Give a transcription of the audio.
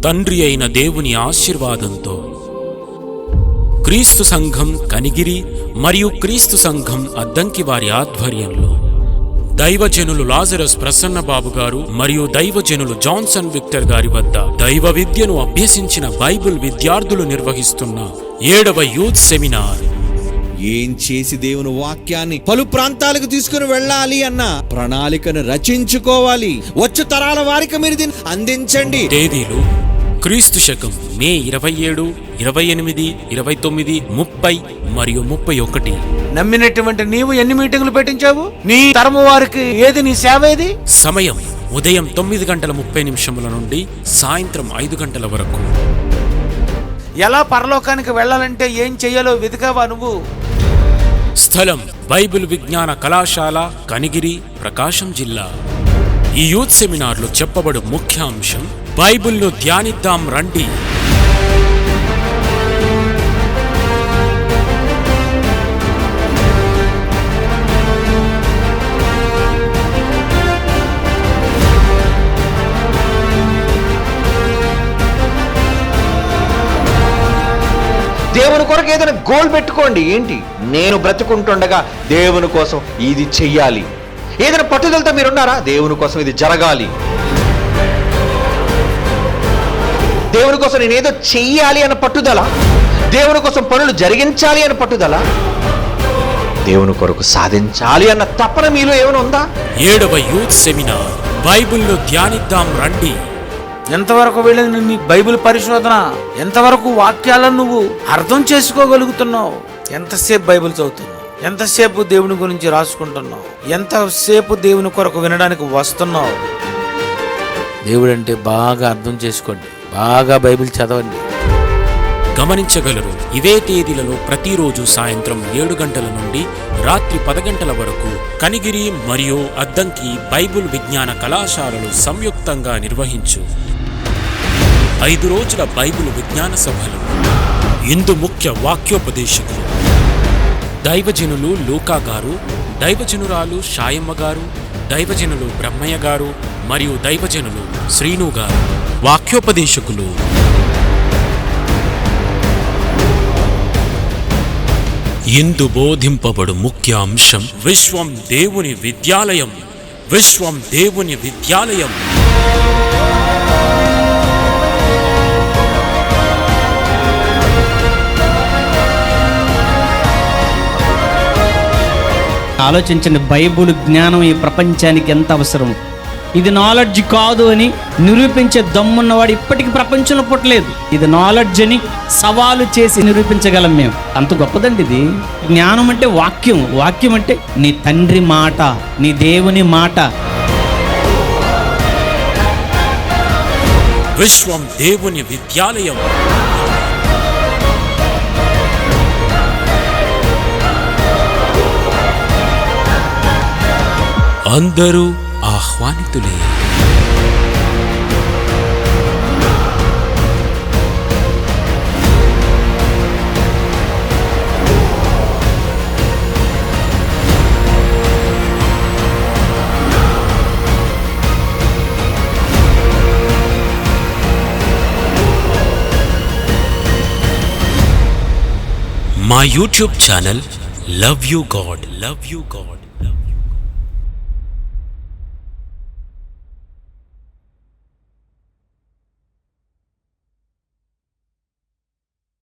తండ్రి అయిన దేవుని ఆశీర్వాదంతో క్రీస్తు సంఘం కనిగిరి మరియు క్రీస్తు సంఘం అద్దంకి వారి ఆధ్వర్యంలో దైవజనులు లాజరస్ ప్రసన్నబాబు గారు మరియు దైవజనులు జాన్సన్ విక్టర్ గారి వద్ద దైవ విద్యను అభ్యసించిన బైబిల్ విద్యార్థులు నిర్వహిస్తున్న 7వ యూత్ సెమినార్. ఏం చేసి దేవుని వాక్యాన్ని పలు ప్రాంతాలకు తీసుకుని వెళ్ళాలి అన్న ప్రణాళికను రచించుకోవాలి. వచ్చు తరాల వారికి మీరు దీన్ని అందించండి. తేదీలు క్రీస్తు శకం మే 27, 28, 29, 30 మరియు 31. నమ్మినటువంటి నీవు ఎన్ని మీటింగులు పెట్టించావు? నీ తరము వారికి ఏది నీ సేవ ఏది? సమయం ఉదయం 9:30 నుండి సాయంత్రం 5 గంటల వరకు. ఎలా పరలోకానికి వెళ్ళాలంటే ఏం చెయ్యాలో వెతికావా నువ్వు? స్థలం బైబిల్ విజ్ఞాన కళాశాల, కనిగిరి, ప్రకాశం జిల్లా. ఈ యూత్ సెమినార్లో చెప్పబడు ముఖ్య అంశం బైబిల్ను ధ్యానిద్దాం రండి. దేవుని కొరకు ఏదైనా గోల్ పెట్టుకోండి. ఏంటి? నేను బ్రతుకుంటుండగా దేవుని కోసం ఇది చెయ్యాలి. ఏదైనా పట్టుదలతో మీరున్నారా? దేవుని కోసం ఇది జరగాలి. దేవుని కోసం నేనేదో చెయ్యాలి అన్న పట్టుదల, దేవుని కోసం పనులు జరిగించాలి అన్న పట్టుదల, దేవుని కొరకు సాధించాలి అన్న తపన మీలో ఏమైనా ఉందా? 7వ యూత్ సెమినార్ బైబిల్ను ధ్యానిద్దాం రండి. ఎంతవరకు వెళ్ళింది నీ బైబిల్ పరిశోధన? ఎంతవరకు వాక్యాలను నువ్వు అర్థం చేసుకోగలుగుతున్నావు? ఎంతసేపు బైబిల్ చదువుతున్నావు? ఎంతసేపు దేవుని గురించి రాసుకుంటున్నావు? ఎంతసేపు దేవుని కొరకు వినడానికి వస్తున్నావు? దేవుడు అంటే బాగా అర్థం చేసుకోండి, బాగా బైబిల్ చదవండి. గమనించగలరు, ఇవే తేదీలలో ప్రతిరోజు సాయంత్రం 7 గంటల నుండి రాత్రి 10 గంటల వరకు కనిగిరి మరియు అద్దంకి బైబిల్ విజ్ఞాన కళాశాలలు సంయుక్తంగా నిర్వహించు 5 రోజుల బైబిల్ విజ్ఞాన సభలు. ఇందు ముఖ్య వాక్యోపదేశకులు దైవజనులు లూకా గారు, దైవజనురాలు షాయమ్మ గారు, దైవజనులు బ్రహ్మయ్య గారు మరియు దైవజనులు శ్రీను గారు. వాక్యోపదేశకులు ఇందు బోధింపబడు ముఖ్య అంశం విశ్వం దేవుని విద్యాలయం. విశ్వం దేవుని విద్యాలయం. ఆలోచించండి, బైబిల్ జ్ఞానం ఈ ప్రపంచానికి ఎంత అవసరం. ఇది నాలెడ్జ్ కాదు అని నిరూపించే దమ్మున్నవాడు ఇప్పటికీ ప్రపంచంలో పుట్టలేదు. ఇది నాలెడ్జ్ అని సవాలు చేసి నిరూపించగలం మేము. అంత గొప్పదండి ఇది. జ్ఞానం అంటే వాక్యం. వాక్యం అంటే నీ తండ్రి మాట, నీ దేవుని మాట. విశ్వం దేవుని విద్యాలయం. అందరూ ఆహ్వానితులే. మా YouTube channel love you God.